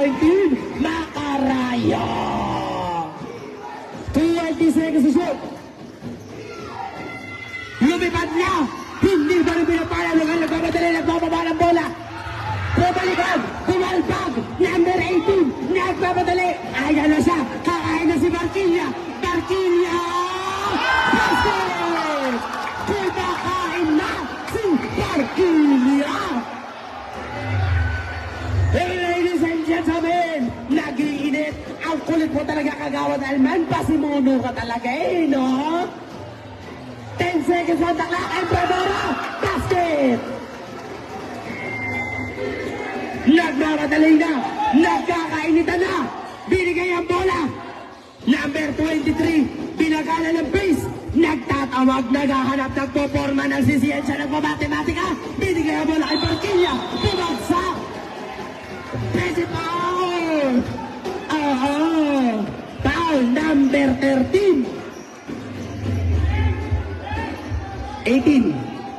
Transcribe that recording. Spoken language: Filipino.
19, Macaraya. 20 seconds to shoot. Lumipad na. Hindi ba rin pinapala ng nagmamadali, nagbababa ng bola. Pabalikan, pumalpag, number 18, nagmamadali. Ayan na siya, kakain na si Barquilla. Barquilla! Basket! Kumakain na si Barquilla! Ladies and gentlemen, nag-iinit. Ang kulit mo talaga kagawad Alman. Pasimuno ka talaga no? 10 seconds on the clock and Bravura! Basket! Nagmamadali na! Nagkakainitan na! Binigay ang bola! Number 23, pinagana ng base! Nagtatawag, naghahanap, nagpoporma, nagsisiyensya, nagmamatematika! Binigay ang bola kay Barquilla! Bumagsak! Pwede foul! Foul number 13! 18.